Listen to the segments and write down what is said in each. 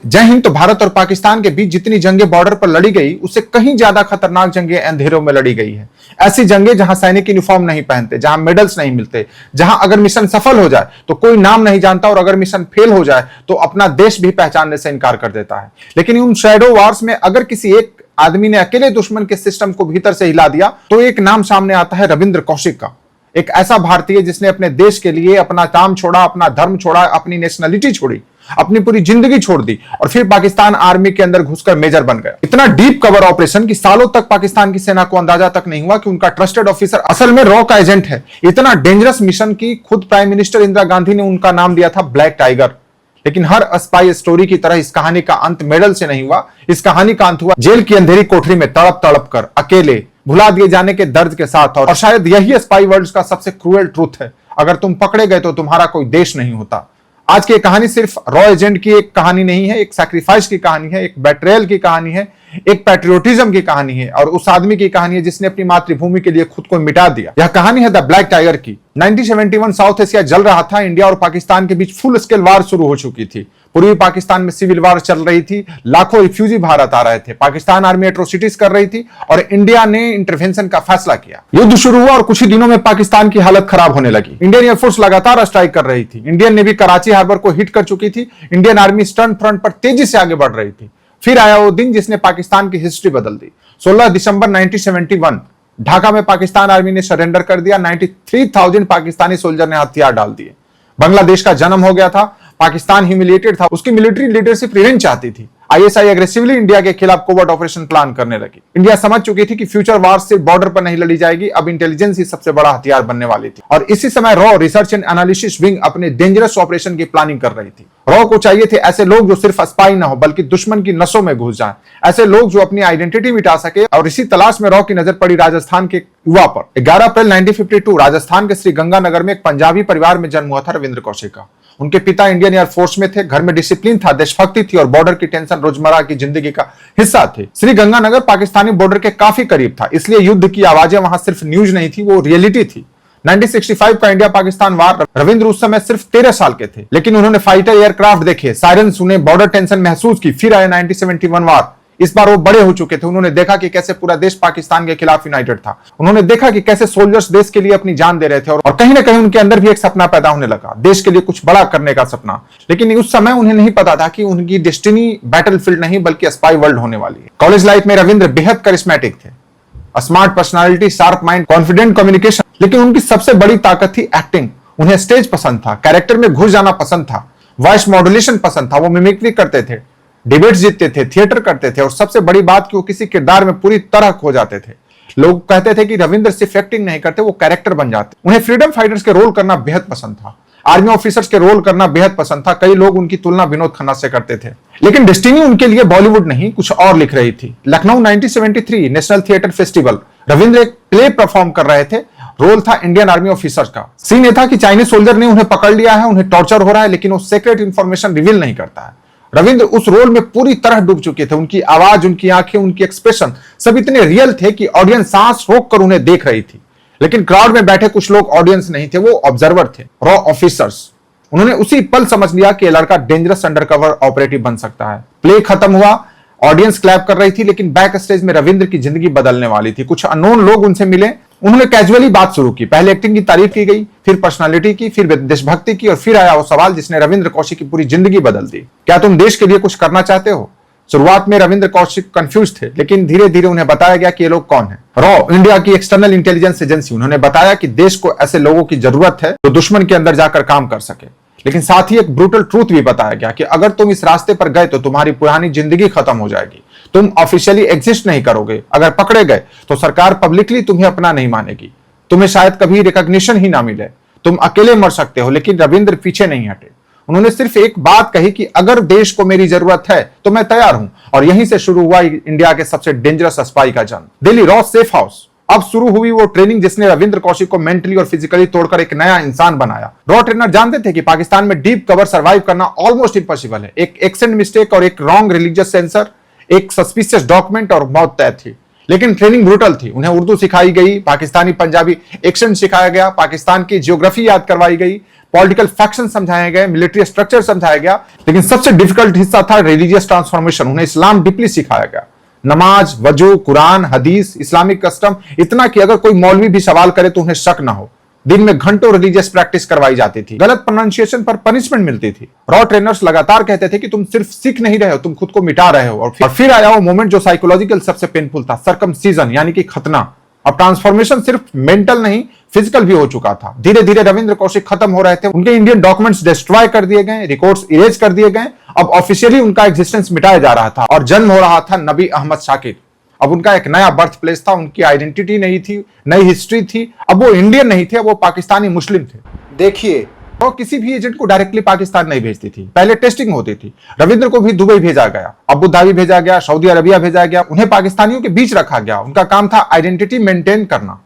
जय हिंद। तो भारत और पाकिस्तान के बीच जितनी जंगें बॉर्डर पर लड़ी गई, उससे कहीं ज्यादा खतरनाक जंगें अंधेरों में लड़ी गई है। ऐसी जंगें जहां सैनिक यूनिफॉर्म नहीं पहनते, जहां मेडल्स नहीं मिलते, जहां अगर मिशन सफल हो जाए तो कोई नाम नहीं जानता, और अगर मिशन फेल हो जाए तो अपना देश भी पहचानने से इनकार कर देता है। लेकिन उन शैडो वॉर्स में अगर किसी एक आदमी ने अकेले दुश्मन के सिस्टम को भीतर से हिला दिया, तो एक नाम सामने आता है रविंद्र कौशिक का। एक ऐसा भारतीय जिसने अपने देश के लिए अपना काम छोड़ा, अपना धर्म छोड़ा, अपनी नेशनलिटी छोड़ी, अपनी पूरी जिंदगी छोड़ दी और फिर पाकिस्तान आर्मी के अंदर घुसकर मेजर बन गया। इतना डीप कवर ऑपरेशन कि सालों तक पाकिस्तान की सेना को अंदाजा तक नहीं हुआ कि उनका ट्रस्टेड ऑफिसर असल में रॉ का एजेंट है। इतना डेंजरस मिशन की खुद प्राइम मिनिस्टर इंदिरा गांधी ने उनका नाम दिया था ब्लैक टाइगर। लेकिन हर स्पाई स्टोरी की तरह इस कहानी का अंत मेडल से नहीं हुआ। इस कहानी का अंत हुआ जेल की अंधेरी कोठरी में तड़प तड़प कर, अकेले, भुला दिए जाने के दर्द के साथ। और शायद यही स्पाई वर्ल्ड का सबसे क्रूएल ट्रूथ है, अगर तुम पकड़े गए तो तुम्हारा कोई देश नहीं होता। आज की कहानी सिर्फ रॉ एजेंट की एक कहानी नहीं है, एक सैक्रिफाइस की कहानी है, एक बेट्रेयल की कहानी है, एक पैट्रियोटिज्म की कहानी है, और उस आदमी की कहानी है जिसने अपनी मातृभूमि के लिए खुद को मिटा दिया। यह कहानी है द ब्लैक टाइगर की। 1971 साउथ एशिया जल रहा था। इंडिया और पाकिस्तान के बीच फुल स्केल वार शुरू हो चुकी थी। पूर्वी पाकिस्तान में सिविल वार चल रही थी। लाखों रिफ्यूजी भारत आ रहे थे। पाकिस्तान आर्मी एट्रोसिटीज कर रही थी और इंडिया ने इंटरवेंशन का फैसला किया। युद्ध शुरू हुआ और कुछ ही दिनों में पाकिस्तान की हालत खराब होने लगी। इंडियन एयरफोर्स लगातार स्ट्राइक कर रही थी। इंडियन नेवी कराची हार्बर को हिट कर चुकी थी। इंडियन आर्मी ईस्टर्न फ्रंट पर तेजी से आगे बढ़ रही थी। फिर आया वो दिन जिसने पाकिस्तान की हिस्ट्री बदल दी। 16 दिसंबर 1971 ढाका में पाकिस्तान आर्मी ने सरेंडर कर दिया। 93,000 पाकिस्तानी सोल्जर ने हथियार डाल दिए। बांग्लादेश का जन्म हो गया था। पाकिस्तान ह्यूमिलिएटेड था। उसकी मिलिट्री लीडरशिप रिवेंज चाहती थी। आईएसआई एग्रेसिवली इंडिया के खिलाफ कोवर्ट ऑपरेशन प्लान करने लगी। इंडिया समझ चुकी थी कि फ्यूचर वार सिर्फ बॉर्डर पर नहीं लड़ी जाएगी, अब इंटेलिजेंस ही सबसे बड़ा हथियार बनने वाली थी। और इसी समय raw research and analysis wing अपने डेंजरस ऑपरेशन की प्लानिंग कर रही थी। रॉ को चाहिए थे ऐसे लोग जो सिर्फ स्पाई ना हो बल्कि दुश्मन की नसों में घुस जाएं, ऐसे लोग जो अपनी आइडेंटिटी मिटा सके। और इसी तलाश में रॉ की नजर पड़ी राजस्थान के युवा पर। 11 अप्रैल 1952 राजस्थान के श्री गंगानगर में एक पंजाबी परिवार में जन्म हुआ था रविंद्र कौशिक का। उनके पिता इंडियन एयरफोर्स में थे। घर में डिसिप्लिन था, देशभक्ति थी और बॉर्डर की टेंशन रोजमर्रा की जिंदगी का हिस्सा थे। श्री गंगानगर पाकिस्तानी बॉर्डर के काफी करीब था, इसलिए युद्ध की आवाजें वहां सिर्फ न्यूज नहीं थी, वो रियलिटी थी। 1965 का इंडिया पाकिस्तान वार। रविंद्र उस समय सिर्फ 13 साल के थे, लेकिन उन्होंने फाइटर एयरक्राफ्ट देखे, सायरन सुने, बॉर्डर टेंशन महसूस की। फिर आया 1971 वार। इस बार वो बड़े हो चुके थे। उन्होंने देखा कि कैसे पूरा देश पाकिस्तान के खिलाफ यूनाइटेड था। उन्होंने देखा कि कैसे सोल्जर्स देश के लिए अपनी जान दे रहे थे, और कहीं ना कहीं उनके अंदर भी एक सपना पैदा होने लगा, देश के लिए कुछ बड़ा करने का सपना। लेकिन उस समय उन्हें नहीं पता था कि उनकी डेस्टिनी बैटलफील्ड नहीं बल्कि स्पाई वर्ल्ड होने वाली है। कॉलेज लाइफ में रविंद्र बेहद करिश्मेटिक थे। Smart personality, sharp mind, confident communication. लेकिन उनकी सबसे बड़ी ताकत थी एक्टिंग। उन्हें स्टेज पसंद था, कैरेक्टर में घुस जाना पसंद था, वॉइस मॉड्यूलेशन पसंद था, वो मिमिक्री करते थे, डिबेट्स जीतते थे, थिएटर करते थे, और सबसे बड़ी बात कि वो किसी किरदार में पूरी तरह खो जाते थे। लोग कहते थे कि रविंद्र सिर्फ एक्टिंग नहीं करते, वो कैरेक्टर बन जाते। उन्हें फ्रीडम फाइटर्स के रोल करना बेहद पसंद था, आर्मी ऑफिसर्स के रोल करना बेहद पसंद था। कई लोग उनकी तुलना विनोद खन्ना से करते थे। लेकिन डेस्टिनी उनके लिए बॉलीवुड नहीं, कुछ और लिख रही थी। Lucknow 1973 national theatre festival. Ravindra एक प्ले परफॉर्म कर रहे थे। रोल था इंडियन आर्मी ऑफिसर का। सीन ये था कि चाइनीज सोल्जर ने उन्हें पकड़ लिया है, उन्हें टॉर्चर हो रहा है, लेकिन वो सीक्रेट इंफॉर्मेशन रिवील नहीं करता है। रविंद्र उस रोल में पूरी तरह डूब चुके थे। उनकी आवाज, उनकी आंखें, उनकी एक्सप्रेशन सब इतने रियल थे कि ऑडियंस सांस रोककर उन्हें देख रही थी। लेकिन क्राउड में बैठे कुछ लोग ऑडियंस नहीं थे, वो ऑब्जर्वर थे, रॉ ऑफिसर्स। उन्होंने उसी पल समझ लिया कि यह लड़का डेंजरस अंडरकवर ऑपरेटिव बन सकता है। प्ले खत्म हुआ, ऑडियंस क्लैप कर रही थी, लेकिन बैक स्टेज में रविंद्र की जिंदगी बदलने वाली थी। कुछ अननोन लोग उनसे मिले। उन्होंने कैजुअली बात शुरू की। पहले एक्टिंग की तारीफ की गई, फिर पर्सनालिटी की, फिर देशभक्ति की, और फिर आया वो सवाल जिसने रविंद्र कौशिक की पूरी जिंदगी बदल दी। क्या तुम देश के लिए कुछ करना चाहते हो? शुरुआत में रविंद्र कौशिक कंफ्यूज थे, लेकिन धीरे धीरे उन्हें बताया गया कि ये लोग कौन हैं। रॉ, इंडिया की एक्सटर्नल इंटेलिजेंस एजेंसी। उन्होंने बताया कि देश को ऐसे लोगों की जरूरत है जो दुश्मन के अंदर जाकर काम कर सके। लेकिन साथ ही एक ब्रूटल ट्रूथ भी बताया गया कि अगर तुम इस रास्ते पर गए तो तुम्हारी पुरानी जिंदगी खत्म हो जाएगी। तुम ऑफिशियली एग्जिस्ट नहीं करोगे। अगर पकड़े गए तो सरकार पब्लिकली तुम्हें अपना नहीं मानेगी। तुम्हें शायद कभी रिकॉग्निशन ही ना मिले। तुम अकेले मर सकते हो। लेकिन रविंद्र पीछे नहीं हटे। उन्होंने सिर्फ एक बात कही कि अगर देश को मेरी जरूरत है तो मैं तैयार हूं। और यहीं से शुरू हुआ इंडिया के सबसे डेंजरस स्पाई का जन्म। Delhi raw safe house. अब शुरू हुई वो ट्रेनिंग जिसने रविंद्र कौशिक को मेंटली और फिजिकली तोड़कर एक नया इंसान बनाया। रॉ ट्रेनर जानते थे कि पाकिस्तान में डीप कवर सर्वाइव करना ऑलमोस्ट इंपॉसिबल है। एक एक्सेंट मिस्टेक और एक रॉन्ग रिलीजियस सेंसर, एक सस्पिशियस डॉक्यूमेंट और मौत तय थी। लेकिन ट्रेनिंग ब्रूटल थी। उन्हें उर्दू सिखाई गई, पाकिस्तानी पंजाबी एक्सेंट सिखाया गया, पाकिस्तान की ज्योग्राफी याद करवाई गई, पॉलिटिकल फैक्शन समझाए गए, मिलिट्री स्ट्रक्चर समझाया गया, लेकिन सबसे डिफिकल्ट हिस्सा था रिलीजियस ट्रांसफॉर्मेशन। उन्हें इस्लाम डीपली सिखाया गया, नमाज, वजू, कुरान, हदीस, इस्लामिक कस्टम, इतना कि अगर कोई मौलवी भी सवाल करे तो उन्हें शक ना हो। दिन में घंटों रिलीजियस प्रैक्टिस करवाई जाती थी, गलत प्रोनाउंसिएशन पर पनिशमेंट मिलती थी। रॉ ट्रेनर्स लगातार कहते थे कि तुम सिर्फ सीख नहीं रहे हो, तुम खुद को मिटा रहे हो। और फिर आया वो मोमेंट जो साइकोलॉजिकल सबसे पेनफुल था, सर्कमसीजन, यानी कि खतना। अब ट्रांसफॉर्मेशन सिर्फ मेंटल नहीं, फिजिकल भी हो चुका था। धीरे धीरे रविंद्र कौशिक खत्म हो रहे थे, उनके इंडियन डॉक्यूमेंट्स डिस्ट्रॉय कर दिए गए, रिकॉर्ड्स इरेज कर दिए गए। अब ऑफिशियली उनका एग्जिस्टेंस मिटाया जा रहा था और जन्म हो रहा था नबी अहमद शाकिर। अब उनका एक नया बर्थ प्लेस था, उनकी आइडेंटिटी नहीं थी, नई हिस्ट्री थी। अब वो इंडियन नहीं थे, अब वो पाकिस्तानी मुस्लिम थे। देखिए, वो किसी भी एजेंट को डायरेक्टली पाकिस्तान नहीं भेजती थी, पहले टेस्टिंग होती थी। रविंद्र को भी दुबई भेजा गया, अबू धाबी भेजा गया, सऊदी अरबिया भेजा गया, उन्हें पाकिस्तानियों के बीच रखा गया। उनका काम था आइडेंटिटी मेंटेन करना,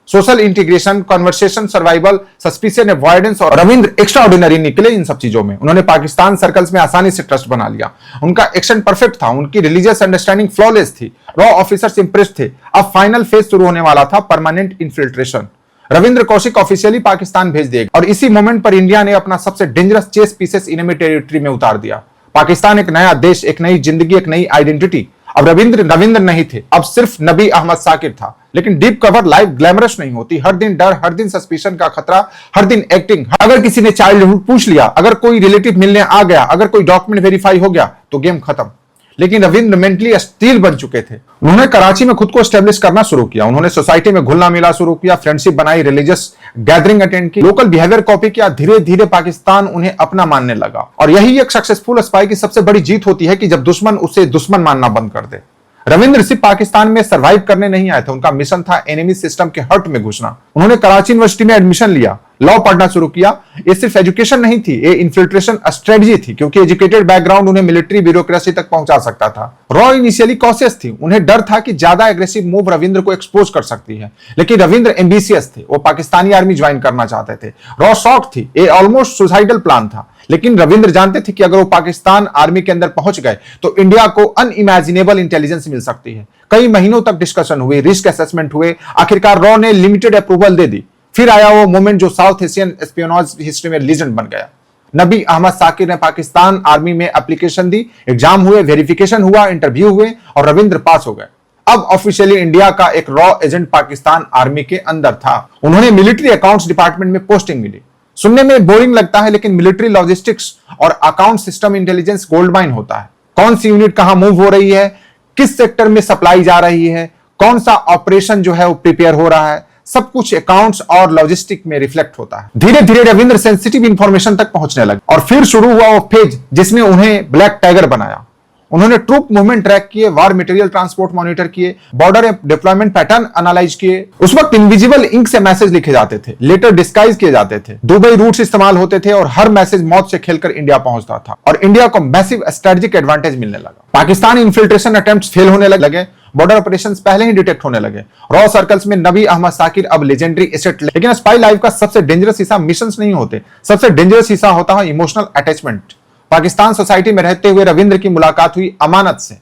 social integration, conversation, survival, suspicion, avoidance. और रविंद्र एक्स्ट्रा ऑर्डिनरी निकले इन सब चीजों में। उन्होंने पाकिस्तान सर्कल्स में आसानी से ट्रस्ट बना लिया, उनका एक्शन परफेक्ट था, उनकी रिलीजियस अंडरस्टैंडिंग फ्लॉलेस थी, रॉ ऑफिसर्स इंप्रेस्ड थे। अब फाइनल फेज शुरू होने वाला था, permanent infiltration. Ravindra Kaushik officially Pakistan भेज दिए और इसी मोमेंट पर इंडिया ने अपना सबसे dangerous chess pieces enemy territory में उतार दिया। पाकिस्तान एक नया देश, एक नई जिंदगी, एक नई आइडेंटिटी। अब रविंद्र नहीं थे, अब सिर्फ नबी अहमद साकिर था। लेकिन डीप कवर लाइफ ग्लैमरस नहीं होती, हर दिन डर, हर दिन सस्पिशन का खतरा, हर दिन एक्टिंग। अगर किसी ने चाइल्डहुड पूछ लिया, अगर कोई रिलेटिव मिलने आ गया, अगर कोई डॉक्यूमेंट वेरीफाई हो गया तो गेम खत्म। लेकिन रविंद्र मेंटली अस्टील बन चुके थे। उन्होंने कराची में खुद को एस्टेब्लिश करना शुरू किया, उन्होंने सोसाइटी में घुलना मिला शुरू किया, फ्रेंडशिप बनाई, रिलीजियस गैदरिंग अटेंड की, लोकल बिहेवियर कॉपी किया। धीरे धीरे पाकिस्तान उन्हें अपना मानने लगा। और यही एक सक्सेसफुल स्पाई की सबसे बड़ी जीत होती है कि जब दुश्मन उसे दुश्मन मानना बंद कर दे। रविंद्र सिर्फ पाकिस्तान में सर्वाइव करने नहीं आए थे, उनका मिशन था एनिमी सिस्टम के हर्ट में घुसना। उन्होंने कराची यूनिवर्सिटी में एडमिशन लिया, लॉ पढ़ना शुरू किया। ये सिर्फ एजुकेशन नहीं थी, ये इन्फिल्ट्रेशन स्ट्रेटजी थी, क्योंकि एजुकेटेड बैकग्राउंड उन्हें मिलिट्री ब्यूरोक्रेसी तक पहुंचा सकता था। रॉ इनिशियली कॉशियस थी, उन्हें डर था कि ज्यादा एग्रेसिव मूव रविंद्र को एक्सपोज कर सकती है। लेकिन रविंद्र एम्बिशियस थे, वो पाकिस्तानी आर्मी ज्वाइन करना चाहते थे। रॉ शॉक थी, ये ऑलमोस्ट सुसाइडल प्लान था। लेकिन रविंद्र जानते थे कि अगर वो पाकिस्तान आर्मी के अंदर पहुंच गए तो इंडिया को अनइमेजिनेबल इंटेलिजेंस मिल सकती है। कई महीनों तक डिस्कशन हुए, रिस्क असेसमेंट हुए, आखिरकार रॉ ने लिमिटेड अप्रूवल दे दी। फिर आया वो मोमेंट जो साउथ एशियन एस्पियोनाज हिस्ट्री में लीजेंड बन गया। नबी अहमद साकिर ने पाकिस्तान आर्मी में एप्लीकेशन दी, एग्जाम हुए, वेरिफिकेशन हुआ, इंटरव्यू हुए और रविंद्र पास हो गए। अब ऑफिशियली इंडिया का एक रॉ एजेंट पाकिस्तान आर्मी के अंदर था। उन्होंने मिलिट्री अकाउंट्स डिपार्टमेंट में पोस्टिंग मिली। सुनने में बोरिंग लगता है, लेकिन मिलिट्री लॉजिस्टिक्स और account system intelligence gold mine होता है। कौन सी यूनिट कहां मूव हो रही है, किस सेक्टर में सप्लाई जा रही है, कौन सा ऑपरेशन जो है वो प्रिपेयर हो रहा है, सब कुछ अकाउंट्स और लॉजिस्टिक में रिफ्लेक्ट होता है। धीरे धीरे रविंद्र सेंसिटिव इंफॉर्मेशन तक पहुंचने लगे और फिर शुरू हुआ वो फेज जिसमें उन्हें ब्लैक टाइगर बनाया। उन्होंने ट्रूप मूवमेंट ट्रैक किए, वार मटेरियल ट्रांसपोर्ट मॉनिटर किए, बॉर्डर डिप्लॉयमेंट पैटर्न एनालाइज किए। उस वक्त इनविजिबल इंक से मैसेज लिखे जाते थे, लेटर डिस्गाइज किए जाते थे, दुबई रूट्स इस्तेमाल होते थे और हर मैसेज मौत से खेलकर इंडिया पहुंचता था और इंडिया को मैसिव स्ट्रेटेजिक एडवांटेज मिलने लगा। पाकिस्तान इन्फिल्ट्रेशन अटेम्प्ट्स फेल होने लगे, बॉर्डर ऑपरेशंस पहले ही डिटेक्ट होने लगे। रॉ सर्कल्स में नबी अहमद साकिर अब लेजेंडरी एसेट। लेकिन स्पाई लाइफ का सबसे डेंजरस हिस्सा मिशंस नहीं होते, सबसे डेंजरस हिस्सा होता है इमोशनल अटैचमेंट। पाकिस्तान सोसाइटी में रहते हुए रविंद्र की मुलाकात हुई अमानत से,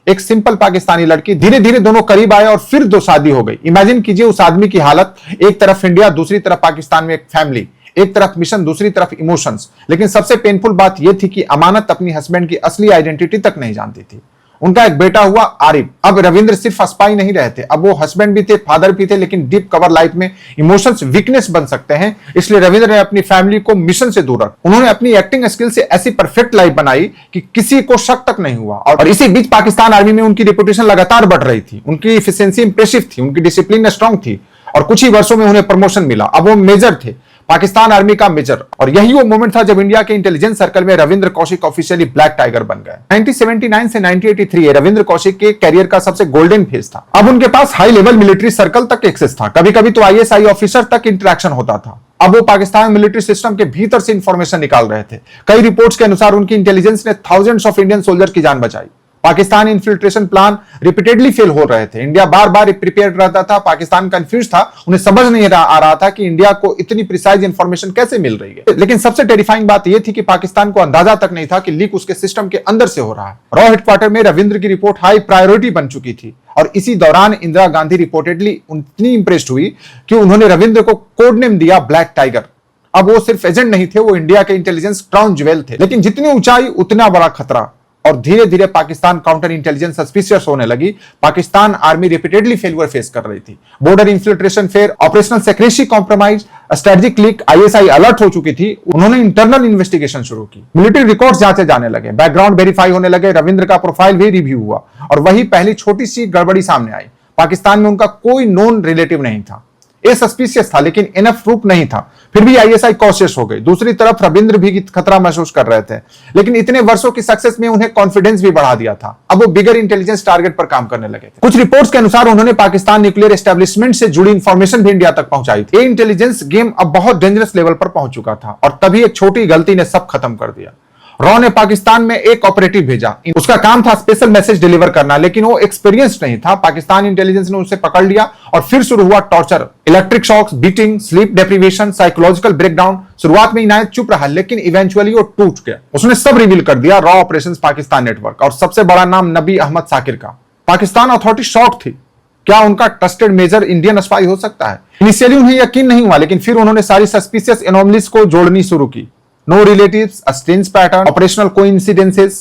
एक सिंपल पाकिस्तानी लड़की। धीरे धीरे दोनों करीब आए और फिर दो शादी हो गई। इमेजिन कीजिए उस आदमी की हालत, एक तरफ इंडिया, दूसरी तरफ पाकिस्तान में एक फैमिली, एक तरफ मिशन, दूसरी तरफ इमोशंस। लेकिन सबसे पेनफुल बात यह थी कि अमानत अपनी हस्बैंड की असली आइडेंटिटी तक नहीं जानती थी। उनका एक बेटा हुआ आरिफ। अब रविंद्र सिर्फ स्पाई नहीं रहते, अब वो हस्बैंड भी थे, फादर भी थे। लेकिन डीप कवर लाइफ में इमोशंस वीकनेस बन सकते हैं, इसलिए रविंद्र ने अपनी फैमिली को मिशन से दूर रखा। उन्होंने अपनी एक्टिंग स्किल से ऐसी परफेक्ट लाइफ बनाई कि किसी को शक तक नहीं हुआ। और इसी बीच पाकिस्तान आर्मी में उनकी रेपुटेशन लगातार बढ़ रही थी, उनकी एफिशिएंसी इंप्रेसिव थी, उनकी डिसिप्लिन स्ट्रांग थी और कुछ ही वर्षों में उन्हें प्रमोशन मिला। अब वो मेजर थे, पाकिस्तान आर्मी का मेजर। और यही वो मोमेंट था जब इंडिया के इंटेलिजेंस सर्कल में Ravindra Kaushik officially black tiger बन गए। 1979 से 1983 रविंद्र कौशिक के कैरियर का सबसे गोल्डन फेज था। अब उनके पास हाई लेवल मिलिट्री सर्कल तक एक्सेस था, कभी कभी तो आईएसआई ऑफिसर तक इंटरेक्शन होता था। अब वो पाकिस्तान मिलिट्री सिस्टम के भीतर से इंफॉर्मेशन निकाल रहे थे। कई रिपोर्ट्स के अनुसार उनकी इंटेलिजेंस ने थाउजेंड्स ऑफ इंडियन सोल्जर की जान बचाई। Pakistan infiltration plan repeatedly fail हो रहे थे, इंडिया बार बार प्रिपेयर रहता था, पाकिस्तान कंफ्यूज था, उन्हें समझ नहीं आ रहा था कि इंडिया को इतनी प्रिसाइज इंफॉर्मेशन कैसे मिल रही है। लेकिन सबसे टेरिफाइंग बात यह थी कि पाकिस्तान को अंदाजा तक नहीं था कि लीक उसके सिस्टम के अंदर से हो रहा है। रॉ हेडक्वार्टर में रविंद्र की रिपोर्ट हाई प्रायोरिटी बन चुकी थी और इसी दौरान इंदिरा गांधी रिपोर्टेडली उतनी इंप्रेस्ड हुई कि उन्होंने रविंद्र को कोड नेम दिया ब्लैक टाइगर। अब वो सिर्फ एजेंट नहीं थे, वो इंडिया के इंटेलिजेंस क्राउन ज्वेल थे। लेकिन जितनी ऊंचाई उतना बड़ा खतरा, और धीरे धीरे पाकिस्तान काउंटर इंटेलिजेंस सस्पिशियस होने लगी। Pakistan army repeatedly failure face कर रही थी। Border infiltration fair, operational secrecy compromise, strategic leak, ISI alert हो चुकी थी। उन्होंने इंटरनल इन्वेस्टिगेशन शुरू की, मिलिट्री रिकॉर्ड्स जांचे जाने लगे, बैकग्राउंड वेरीफाई होने लगे, रविंद्र का प्रोफाइल भी रिव्यू हुआ, और वही पहली छोटी सी गड़बड़ी सामने आई। पाकिस्तान में उनका कोई नोन रिलेटिव नहीं था। ये सस्पिशियस था लेकिन इनफ प्रूफ नहीं था। फिर भी आईएसआई कॉशियस हो गई। दूसरी तरफ रविंद्र भी खतरा महसूस कर रहे थे, लेकिन इतने वर्षों की सक्सेस में उन्हें कॉन्फिडेंस भी बढ़ा दिया था। अब वो बिगर इंटेलिजेंस टारगेट पर काम करने लगे थे। कुछ रिपोर्ट्स के अनुसार उन्होंने पाकिस्तान न्यूक्लियर एस्टेब्लिशमेंट से जुड़ी इंफॉर्मेशन भी इंडिया तक पहुंचाई थी। ये इंटेलिजेंस गेम अब बहुत डेंजरस लेवल पर पहुंच चुका था, और तभी एक छोटी गलती ने सब खत्म कर दिया। रॉ ने पाकिस्तान में एक ऑपरेटिव भेजा, उसका काम था स्पेशल मैसेज डिलीवर करना, लेकिन वो एक्सपीरियंस्ड नहीं था। पाकिस्तान इंटेलिजेंस ने उसे पकड़ लिया और फिर शुरू हुआ torture, electric shocks, beating, sleep deprivation, psychological breakdown. शुरुआत में इनायत चुप रहा, लेकिन इवेंचुअली वो टूट गया। उसने सब रिवील कर दिया, रॉ ऑपरेशंस पाकिस्तान नेटवर्क, और सबसे बड़ा नाम नबी अहमद साकिर का। पाकिस्तान अथॉरिटी शॉक थी, क्या उनका ट्रस्टेड मेजर इंडियन स्पाई हो सकता है? इनिशियली उन्हें यकीन नहीं हुआ, लेकिन फिर उन्होंने सारी सस्पिशियस एनोमलीज को जोड़नी शुरू की। No relatives, a strange pattern, operational coincidences,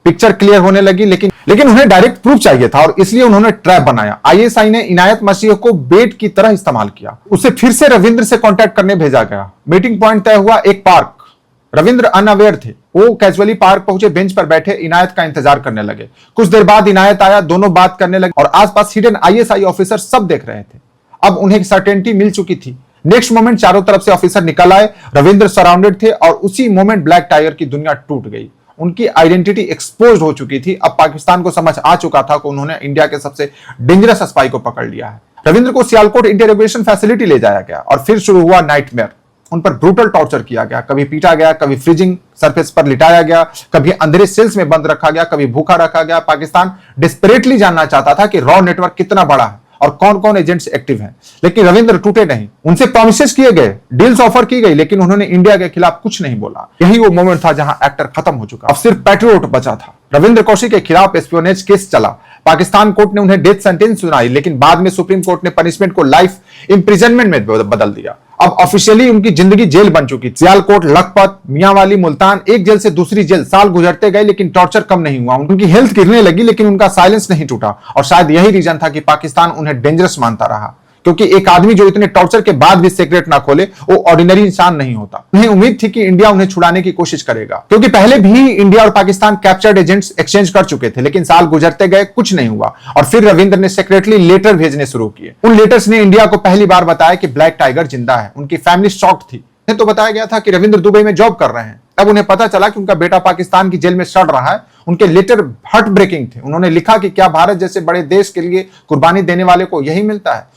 picture clear होने लगी। लेकिन उन्हें डायरेक्ट प्रूफ चाहिए था, और इसलिए उन्होंने ट्रैप बनाया। आईएसआई ने इनायत मसीह को बेट की तरह इस्तेमाल किया। उसे फिर से रविंद्र से कांटेक्ट करने भेजा गया। मीटिंग पॉइंट तय हुआ, एक पार्क। रविंद्र अनअवेयर थे, वो कैजुअली पार्क पहुंचे, बेंच पर बैठे इनायत का इंतजार करने लगे। कुछ देर बाद इनायत आया, दोनों बात करने लगे, और आसपास हिडन आईएसआई ऑफिसर सब देख रहे थे। अब उन्हें सर्टेनिटी मिल चुकी थी। नेक्स्ट मोमेंट चारों तरफ से ऑफिसर निकल आए, रविंद्र सराउंडेड थे, और उसी मोमेंट ब्लैक टाइगर की दुनिया टूट गई। उनकी आइडेंटिटी एक्सपोज हो चुकी थी। अब पाकिस्तान को समझ आ चुका था कि उन्होंने इंडिया के सबसे डेंजरस स्पाई को पकड़ लिया है। रविंद्र को सियालकोट इंटरोगेशन फैसिलिटी ले जाया गया, और फिर शुरू हुआ नाइटमेयर। उन पर ब्रूटल टॉर्चर किया गया, कभी पीटा गया, कभी फ्रीजिंग सरफेस पर लिटाया गया, कभी अंधेरे सेल्स में बंद रखा गया, कभी भूखा रखा गया। पाकिस्तान डिस्परेटली जानना चाहता था कि रॉ नेटवर्क कितना बड़ा है और कौन कौन एजेंट्स एक्टिव हैं। लेकिन रविंद्र टूटे नहीं। उनसे प्रॉमिसेस किए गए, डील्स ऑफर की गई, लेकिन उन्होंने इंडिया के खिलाफ कुछ नहीं बोला। यही वो मोमेंट था जहां एक्टर खत्म हो चुका, अब सिर्फ पैट्रियोट बचा था। रविंद्र कौशिक के खिलाफ एस्पियोनेज केस चला। पाकिस्तान कोर्ट ने उन्हें डेथ सेंटेंस सुनाई, लेकिन बाद में सुप्रीम कोर्ट ने पनिशमेंट को लाइफ इंप्रिजनमेंट में बदल दिया। अब ऑफिशियली उनकी जिंदगी जेल बन चुकी थी। सियालकोट, लखपत, मियांवाली, मुल्तान, एक जेल से दूसरी जेल, साल गुजरते गए लेकिन टॉर्चर कम नहीं हुआ। उनकी हेल्थ गिरने लगी, लेकिन उनका साइलेंस नहीं टूटा, और शायद यही रीजन था कि पाकिस्तान उन्हें डेंजरस मानता रहा। क्योंकि एक आदमी जो इतने टॉर्चर के बाद भी सीक्रेट ना खोले, वो ऑर्डिनरी इंसान नहीं होता। उन्हें उम्मीद थी कि इंडिया उन्हें छुड़ाने की कोशिश करेगा, क्योंकि पहले भी इंडिया और पाकिस्तान कैप्चर्ड एजेंट्स एक्सचेंज कर चुके थे, लेकिन साल गुजरते गए, कुछ नहीं हुआ। और फिर रविंद्र ने सीक्रेटली लेटर भेजने शुरू किए। उन लेटर्स ने इंडिया को पहली बार बताया कि ब्लैक टाइगर जिंदा है। उनकी फैमिली शॉक्ड थी। तो बताया गया था कि रविंद्र दुबई में जॉब कर रहे हैं। तब उन्हें पता चला कि उनका बेटा पाकिस्तान की जेल में सड़ रहा है। उनके लेटर हार्ट ब्रेकिंग थे। उन्होंने लिखा कि क्या भारत जैसे बड़े देश के लिए कुर्बानी देने वाले को यही मिलता है।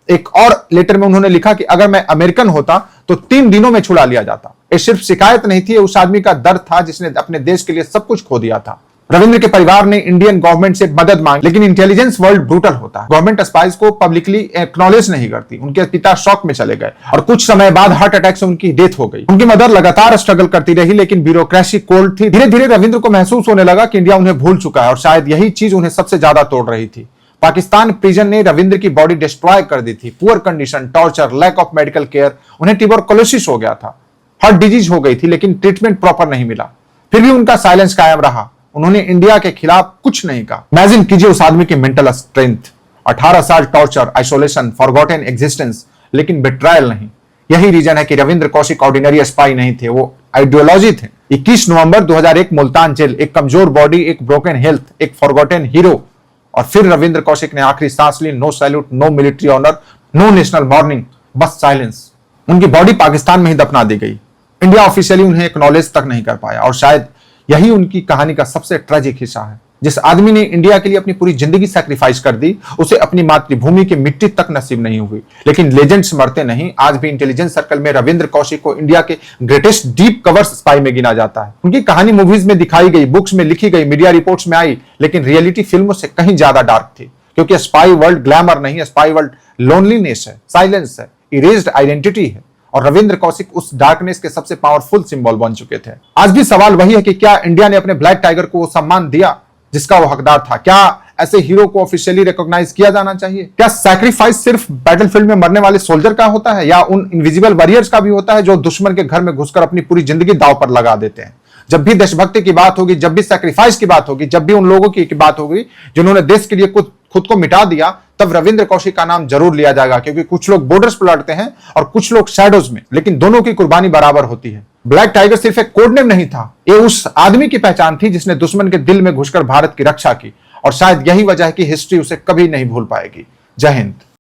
एक और लेटर में उन्होंने लिखा कि अगर मैं अमेरिकन होता तो 3 दिनों में छुड़ा लिया जाता। ये सिर्फ शिकायत नहीं थी, उस आदमी का दर्द था जिसने अपने देश के लिए सब कुछ खो दिया था। रविंद्र के परिवार ने इंडियन गवर्नमेंट से मदद मांगी, लेकिन इंटेलिजेंस वर्ल्ड ब्रूटल होता है। गवर्नमेंट स्पाइस को पब्लिकली एक्नॉलेज नहीं करती। उनके पिता शॉक में चले गए, और कुछ समय बाद हार्ट अटैक से उनकी डेथ हो गई। उनकी मदर लगातार स्ट्रगल करती रही, लेकिन ब्यूरोक्रेसी कोल्ड थी। धीरे धीरे रविंद्र को महसूस होने लगा कि इंडिया उन्हें भूल चुका है, और शायद यही चीज उन्हें सबसे ज्यादा तोड़ रही थी। पाकिस्तान प्रिजन ने रविंद्र की बॉडी डिस्ट्रॉय कर दी थी। Poor condition, torture, lack of medical care. उन्हें ट्यूबरकुलोसिस हो गया था, हार्ट डिजीज हो गई थी, लेकिन ट्रीटमेंट प्रॉपर नहीं मिला। फिर भी उनका साइलेंस कायम रहा। उन्होंने इंडिया के खिलाफ कुछ नहीं कहा। इमेजिन कीजिए उस आदमी की मेंटल स्ट्रेंथ। 18 साल टॉर्चर, आइसोलेशन, फॉरगॉटन एग्जिस्टेंस, लेकिन बेट्रायल नहीं। यही रीजन है कि रविंद्र कौशिक ऑर्डिनरी स्पाई नहीं थे, वो आइडियोलॉजी थे। 21 नवंबर 2001 मुल्तान जेल, एक कमजोर बॉडी, एक ब्रोकन हेल्थ, एक फॉरगॉटन हीरो। और फिर रविंद्र कौशिक ने आखिरी सांस ली। No salute, no military honour, no national mourning, बस साइलेंस। उनकी बॉडी पाकिस्तान में ही दफना दी गई। इंडिया ऑफिशियली उन्हें एक्नॉलेज तक नहीं कर पाया, और शायद यही उनकी कहानी का सबसे ट्रेजिक हिस्सा है। जिस आदमी ने इंडिया के लिए अपनी पूरी जिंदगी सैक्रिफाइस कर दी, उसे अपनी मातृभूमि की मिट्टी तक नसीब नहीं हुई। लेकिन लेजेंड्स मरते नहीं। आज भी इंटेलिजेंस सर्कल में रविंद्र कौशिक को इंडिया के ग्रेटेस्ट डीप कवर स्पाई में गिना जाता है। उनकी कहानी मूवीज में दिखाई गई, बुक्स में लिखी गई, मीडिया रिपोर्ट्स में आई, लेकिन रियलिटी फिल्मों से कहीं ज्यादा डार्क थी। क्योंकि स्पाई वर्ल्ड ग्लैमर नहीं है, स्पाई वर्ल्ड लोनलीनेस है, साइलेंस है, इरेज्ड आइडेंटिटी है। और रविंद्र कौशिक उस डार्कनेस के सबसे पावरफुल सिंबल बन चुके थे। आज भी सवाल वही है कि क्या इंडिया ने अपने ब्लैक टाइगर को वो सम्मान दिया जिसका वो हकदार था? क्या ऐसे हीरो को ऑफिशियली रिकॉग्नाइज किया जाना चाहिए? क्या सैक्रिफाइस सिर्फ बैटलफील्ड में मरने वाले सोल्जर का होता है या उन इनविजिबल वॉरियर्स का भी होता है जो दुश्मन के घर में घुसकर अपनी पूरी जिंदगी दांव पर लगा देते हैं? जब भी देशभक्ति की बात होगी, जब भी सैक्रिफाइस की बात होगी, जब भी उन लोगों की बात होगी जिन्होंने देश के लिए खुद को मिटा दिया, तब रविंद्र कौशिक का नाम जरूर लिया जाएगा, क्योंकि कुछ लोग बॉर्डर्स पर लड़ते हैं और कुछ लोग शैडोज में, लेकिन दोनों की कुर्बानी बराबर होती है। ब्लैक टाइगर सिर्फ एक कोड नेम नहीं था, ये उस आदमी की पहचान थी जिसने दुश्मन के दिल में घुसकर भारत की रक्षा की, और शायद यही वजह है कि हिस्ट्री उसे कभी नहीं भूल पाएगी। जय हिंद।